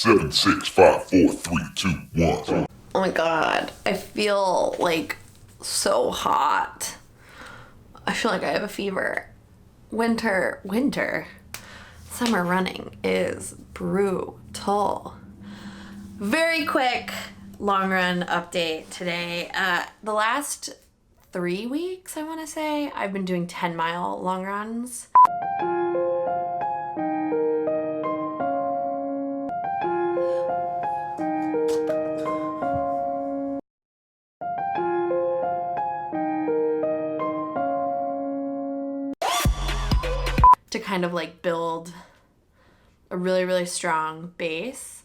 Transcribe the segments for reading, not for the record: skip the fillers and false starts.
7, 6, 5, 4, 3, 2, 1. Oh my god, I feel like so hot. I feel like I have a fever. Summer running is brutal. Very quick long run update today. The last 3 weeks, I want to say, I've been doing 10-mile long runs. To kind of like build a really, really strong base.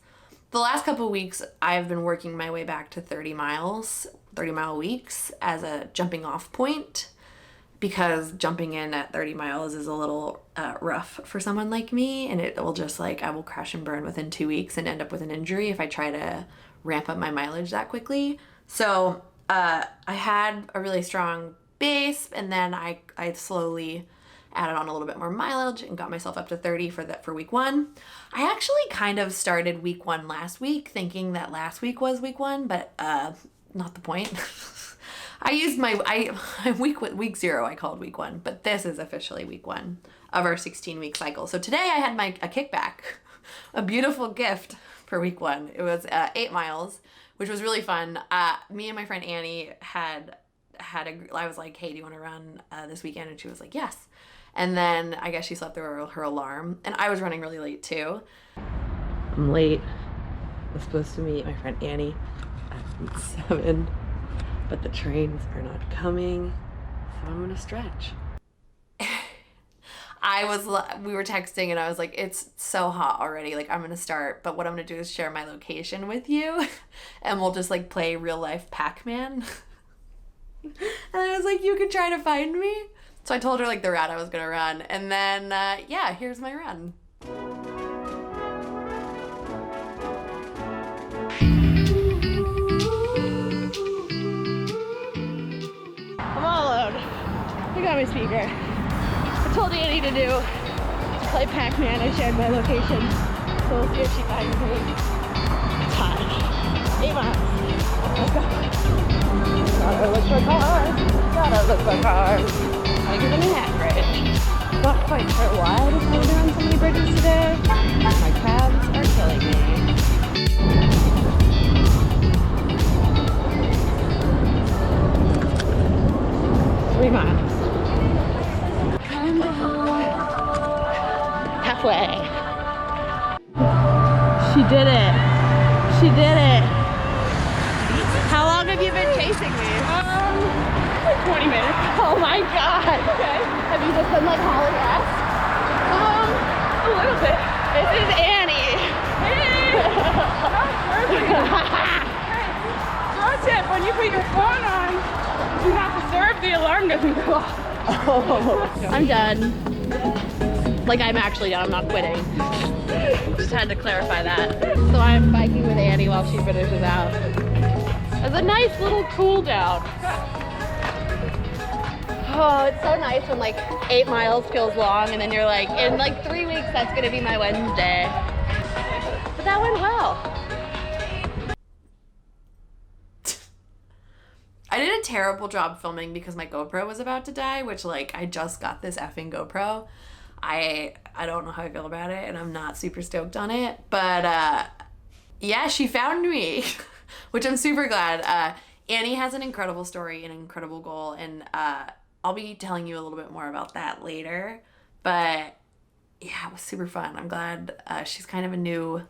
The last couple of weeks, I've been working my way back to 30-mile weeks as a jumping off point, because jumping in at 30 miles is a little rough for someone like me, and it will just like, I will crash and burn within 2 weeks and end up with an injury if I try to ramp up my mileage that quickly. So I had a really strong base, and then I slowly added on a little bit more mileage and got myself up to 30 for week 1. I actually kind of started week 1 last week thinking that last week was week 1, but not the point. I used week 0 I called week 1, but this is officially week 1 of our 16-week cycle. So today I had a kickback, a beautiful gift for week 1. It was 8 miles, which was really fun. Me and my friend Annie I was like, hey, do you want to run this weekend? And she was like, yes. And then I guess she slept through her alarm, and I was running really late too. I'm late. I was supposed to meet my friend Annie at 7, but the trains are not coming, so I'm gonna stretch. We were texting and I was like, it's so hot already, like I'm gonna start, but what I'm gonna do is share my location with you and we'll just like play real life Pacman. And I was like, you can try to find me. So I told her like the route I was gonna run, and then yeah, here's my run. I'm all alone. I got my speaker. I told Annie to play Pacman. I shared my location, so we'll see if she finds me. It's hot. 8 miles. Let's go. Gotta look for cars. Gotta look for cars. I give them a hat bridge. Not quite sure why I decided to run so many bridges today. My calves are killing me. Three miles. Halfway. She did it. She did it. How long have you been chasing me? Like 20 minutes. Oh my god. Okay. Have you just been like hauling ass? A little bit. This is Annie. Hey! Not perfect. Hey, pro tip, when you put your phone on, do not disturb, the alarm doesn't go off. Oh. I'm done. Like, I'm actually done. I'm not quitting. Just had to clarify that. So I'm biking with Annie while she finishes out. It's a nice little cool down. Oh, it's so nice when like 8 miles feels long, and then you're like, in like 3 weeks, that's gonna be my Wednesday. But that went well. I did a terrible job filming because my GoPro was about to die, which like, I just got this effing GoPro. I don't know how I feel about it, and I'm not super stoked on it, but yeah, she found me, which I'm super glad. Annie has an incredible story, an incredible goal, and I'll be telling you a little bit more about that later, but yeah, it was super fun. I'm glad she's kind of a new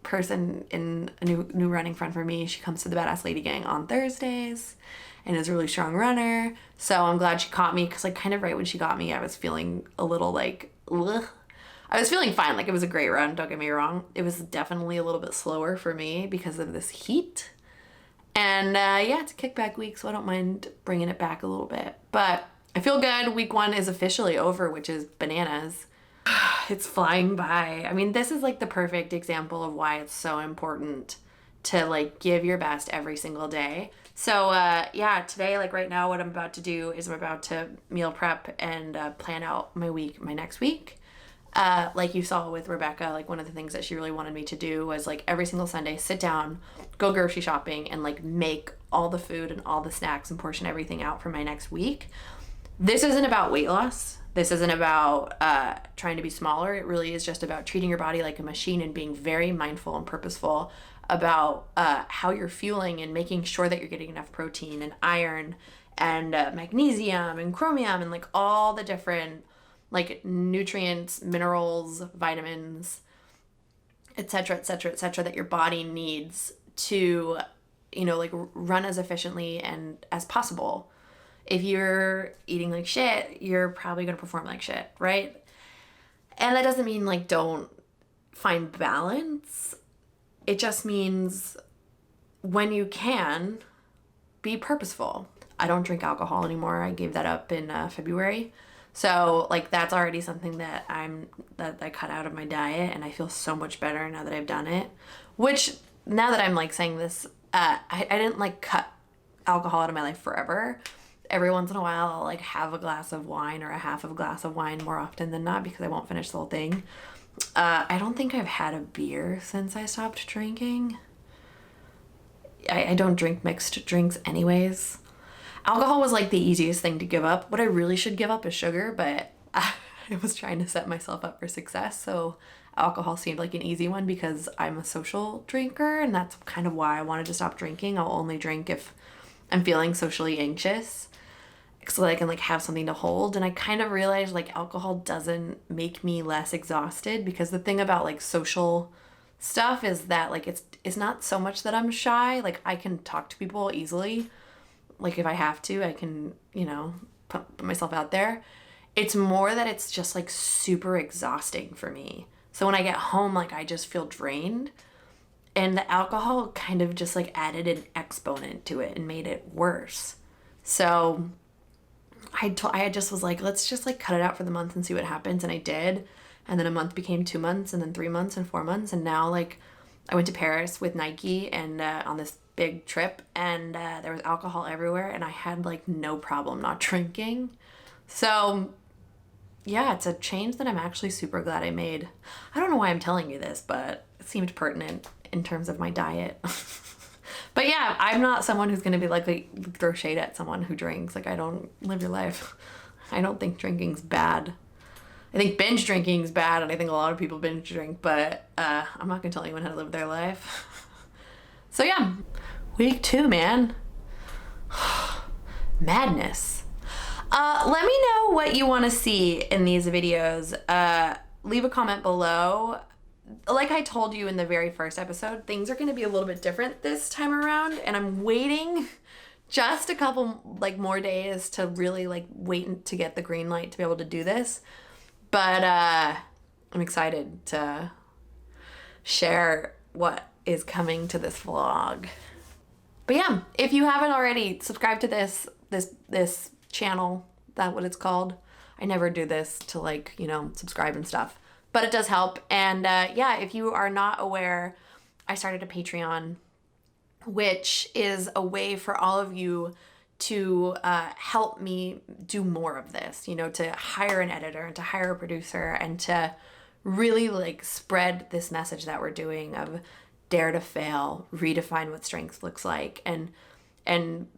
person in a new running friend for me. She comes to the Badass Lady Gang on Thursdays and is a really strong runner. So I'm glad she caught me, because like kind of right when she got me, I was feeling a little like, ugh. I was feeling fine. Like, it was a great run, don't get me wrong. It was definitely a little bit slower for me because of this heat. And yeah, it's a kickback week, so I don't mind bringing it back a little bit. But I feel good. Week 1 is officially over, which is bananas. It's flying by. I mean, this is like the perfect example of why it's so important to like give your best every single day. So yeah, today, like right now, what I'm about to do is I'm about to meal prep and plan out my next week. like you saw with Rebecca, like one of the things that she really wanted me to do was like every single Sunday sit down, go grocery shopping, and like make all the food and all the snacks and portion everything out for my next week. This isn't about weight loss. This isn't about trying to be smaller. It really is just about treating your body like a machine and being very mindful and purposeful about how you're fueling and making sure that you're getting enough protein and iron and magnesium and chromium and like all the different like nutrients, minerals, vitamins, etc., etc., etc., that your body needs to, you know, like run as efficiently and as possible. If you're eating like shit, you're probably going to perform like shit, right? And that doesn't mean like don't find balance. It just means when you can, be purposeful. I don't drink alcohol anymore. I gave that up in February. So like that's already something that I cut out of my diet, and I feel so much better now that I've done it. Which now that I'm like saying this, I didn't like cut alcohol out of my life forever. Every once in a while I'll like have a glass of wine or a half of a glass of wine more often than not because I won't finish the whole thing. I don't think I've had a beer since I stopped drinking. I don't drink mixed drinks anyways. Alcohol was like the easiest thing to give up. What I really should give up is sugar, but I was trying to set myself up for success. So alcohol seemed like an easy one because I'm a social drinker, and that's kind of why I wanted to stop drinking. I'll only drink if I'm feeling socially anxious so that I can like have something to hold. And I kind of realized like alcohol doesn't make me less exhausted, because the thing about like social stuff is that like it's not so much that I'm shy. Like I can talk to people easily. Like if I have to, I can, you know, put myself out there. It's more that it's just like super exhausting for me. So when I get home, like I just feel drained, and the alcohol kind of just like added an exponent to it and made it worse. So I just was like, let's just like cut it out for the month and see what happens. And I did. And then a month became 2 months, and then 3 months and 4 months. And now like I went to Paris with Nike and on this big trip, and there was alcohol everywhere, and I had like no problem not drinking. So yeah, it's a change that I'm actually super glad I made. I don't know why I'm telling you this, but it seemed pertinent in terms of my diet. But yeah, I'm not someone who's gonna be like throw shade at someone who drinks. Like I don't live your life. I don't think drinking's bad. I think binge drinking's bad, and I think a lot of people binge drink, but I'm not gonna tell anyone how to live their life. So yeah, week 2, man. Madness. Let me know what you want to see in these videos. Leave a comment below. Like I told you in the very first episode, things are going to be a little bit different this time around, and I'm waiting just a couple like more days to really like wait to get the green light to be able to do this. But I'm excited to share what is coming to this vlog. But yeah, if you haven't already, subscribe to this channel. That's what it's called. I never do this to like, you know, subscribe and stuff, but it does help. And yeah, if you are not aware, I started a Patreon, which is a way for all of you to help me do more of this, you know, to hire an editor and to hire a producer and to really like spread this message that we're doing of dare to fail, redefine what strength looks like, and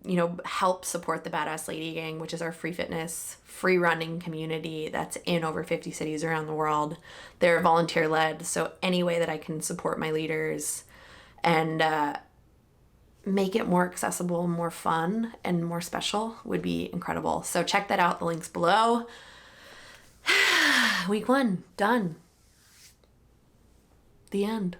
you know, help support the Badass Lady Gang, which is our free fitness, free running community that's in over 50 cities around the world. They're volunteer led, so any way that I can support my leaders and make it more accessible, more fun, and more special would be incredible. So check that out. The link's below. Week 1 done. The end.